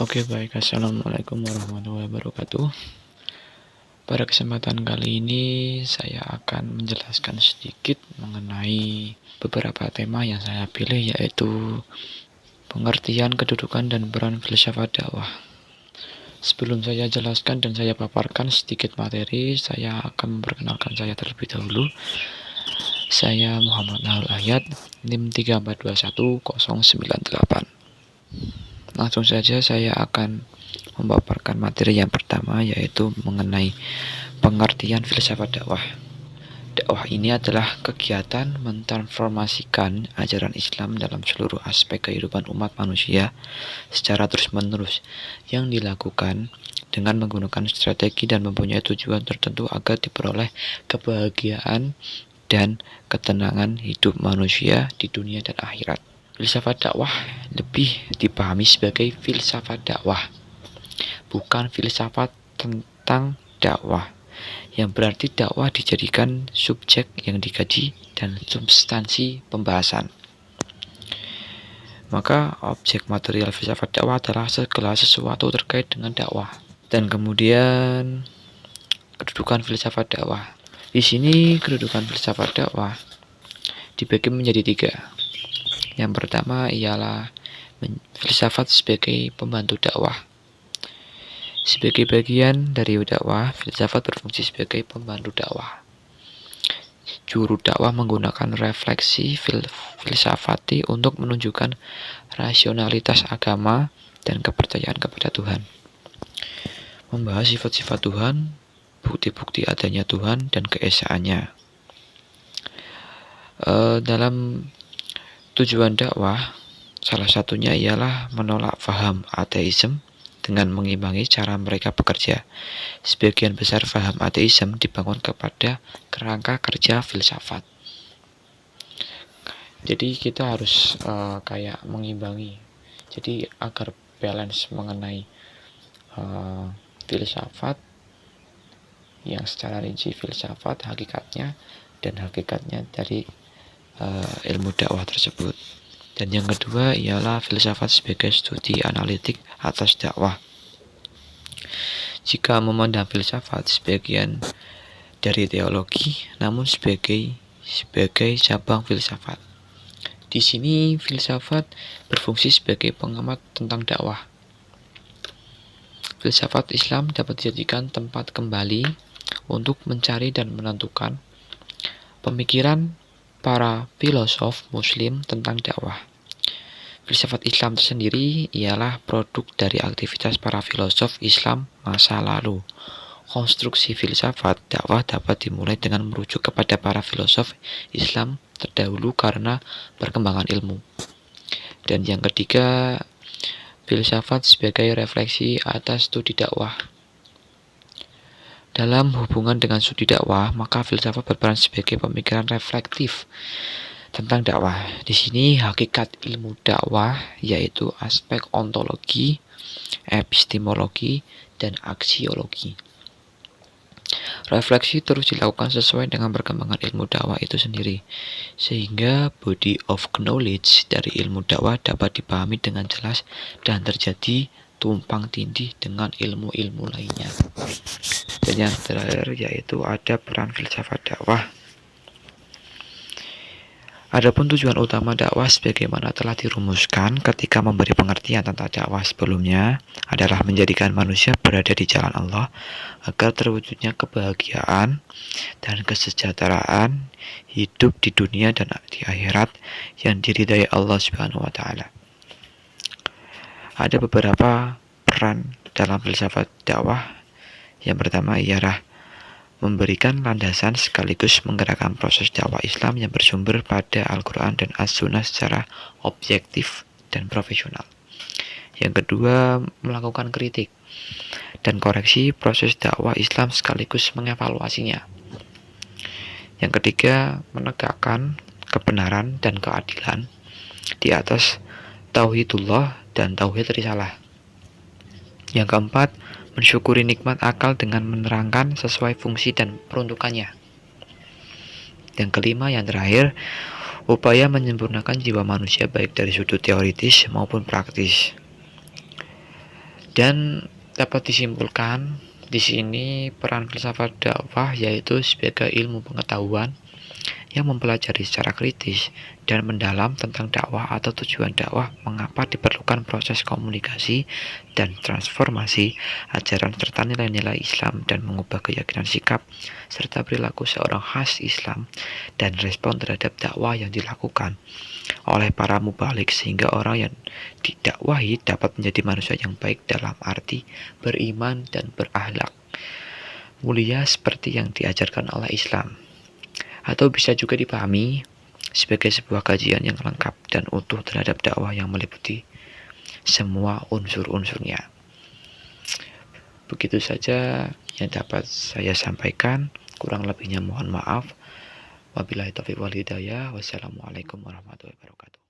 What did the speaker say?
Oke, baik. Assalamualaikum warahmatullahi wabarakatuh. Pada kesempatan kali ini saya akan menjelaskan sedikit mengenai beberapa tema yang saya pilih, yaitu pengertian, kedudukan, dan peran filsafat dakwah. Sebelum saya jelaskan dan saya paparkan sedikit materi, saya akan memperkenalkan saya terlebih dahulu. Saya Muhammad Nahul Ayat, NIM 3421098. Langsung saja saya akan memaparkan materi yang pertama, yaitu mengenai pengertian filsafat dakwah. Dakwah ini adalah kegiatan mentransformasikan ajaran Islam dalam seluruh aspek kehidupan umat manusia secara terus-menerus yang dilakukan dengan menggunakan strategi dan mempunyai tujuan tertentu agar diperoleh kebahagiaan dan ketenangan hidup manusia di dunia dan akhirat. Filsafat dakwah lebih dipahami sebagai filsafat dakwah, bukan filsafat tentang dakwah, yang berarti dakwah dijadikan subjek yang dikaji dan substansi pembahasan. Maka objek material filsafat dakwah adalah segala sesuatu terkait dengan dakwah. Dan kemudian kedudukan filsafat dakwah. Di sini kedudukan filsafat dakwah dibagi menjadi 3. Yang pertama ialah filsafat sebagai pembantu dakwah. Sebagai bagian dari dakwah, filsafat berfungsi sebagai pembantu dakwah. Juru dakwah menggunakan refleksi filsafati untuk menunjukkan rasionalitas agama dan kepercayaan kepada Tuhan. Membahas sifat-sifat Tuhan, bukti-bukti adanya Tuhan, dan keesaannya. Dalam tujuan dakwah, salah satunya ialah menolak faham ateisme dengan mengimbangi cara mereka bekerja. Sebagian besar faham ateisme dibangun kepada kerangka kerja filsafat. Jadi kita harus kayak mengimbangi. Jadi agar balance mengenai filsafat yang secara rinci filsafat hakikatnya dan hakikatnya dari ilmu dakwah tersebut. Dan yang kedua ialah filsafat sebagai studi analitik atas dakwah. Jika memandang filsafat sebagian dari teologi, namun sebagai cabang filsafat. Di sini filsafat berfungsi sebagai pengamat tentang dakwah. Filsafat Islam dapat dijadikan tempat kembali untuk mencari dan menentukan pemikiran para filosof Muslim tentang dakwah. Filsafat Islam tersendiri ialah produk dari aktivitas para filosof Islam masa lalu. Konstruksi filsafat dakwah dapat dimulai dengan merujuk kepada para filosof Islam terdahulu karena perkembangan ilmu. Dan yang ketiga, filsafat sebagai refleksi atas studi dakwah. Dalam hubungan dengan studi dakwah, maka filsafat berperan sebagai pemikiran reflektif tentang dakwah. Di sini hakikat ilmu dakwah yaitu aspek ontologi, epistemologi, dan aksiologi. Refleksi terus dilakukan sesuai dengan perkembangan ilmu dakwah itu sendiri, sehingga body of knowledge dari ilmu dakwah dapat dipahami dengan jelas dan terjadi tumpang tindih dengan ilmu-ilmu lainnya. Dan yang terakhir yaitu ada peran filsafat dakwah. Adapun tujuan utama dakwah sebagaimana telah dirumuskan ketika memberi pengertian tentang dakwah sebelumnya adalah menjadikan manusia berada di jalan Allah agar terwujudnya kebahagiaan dan kesejahteraan hidup di dunia dan di akhirat yang diridai Allah Subhanahu wa taala. Ada beberapa peran dalam filsafat dakwah. Yang pertama ialah memberikan landasan sekaligus menggerakkan proses dakwah Islam yang bersumber pada Al-Quran dan As-Sunnah secara objektif dan profesional. Yang kedua, melakukan kritik dan koreksi proses dakwah Islam sekaligus mengevaluasinya. Yang ketiga, menegakkan kebenaran dan keadilan di atas tauhidullah dan tauhid risalah. Yang keempat, mensyukuri nikmat akal dengan menerangkan sesuai fungsi dan peruntukannya. Yang kelima, yang terakhir, upaya menyempurnakan jiwa manusia baik dari sudut teoritis maupun praktis. Dan dapat disimpulkan di sini peran filsafat dakwah yaitu sebagai ilmu pengetahuan yang mempelajari secara kritis dan mendalam tentang dakwah atau tujuan dakwah, mengapa diperlukan proses komunikasi dan transformasi ajaran serta nilai-nilai Islam dan mengubah keyakinan sikap serta perilaku seorang khas Islam dan respon terhadap dakwah yang dilakukan oleh para mubalik sehingga orang yang didakwahi dapat menjadi manusia yang baik dalam arti beriman dan berakhlak mulia seperti yang diajarkan oleh Islam, atau bisa juga dipahami sebagai sebuah kajian yang lengkap dan utuh terhadap dakwah yang meliputi semua unsur-unsurnya. Begitu saja yang dapat saya sampaikan, kurang lebihnya mohon maaf. Wabillahi taufiq wal hidayah. Wassalamualaikum warahmatullahi wabarakatuh.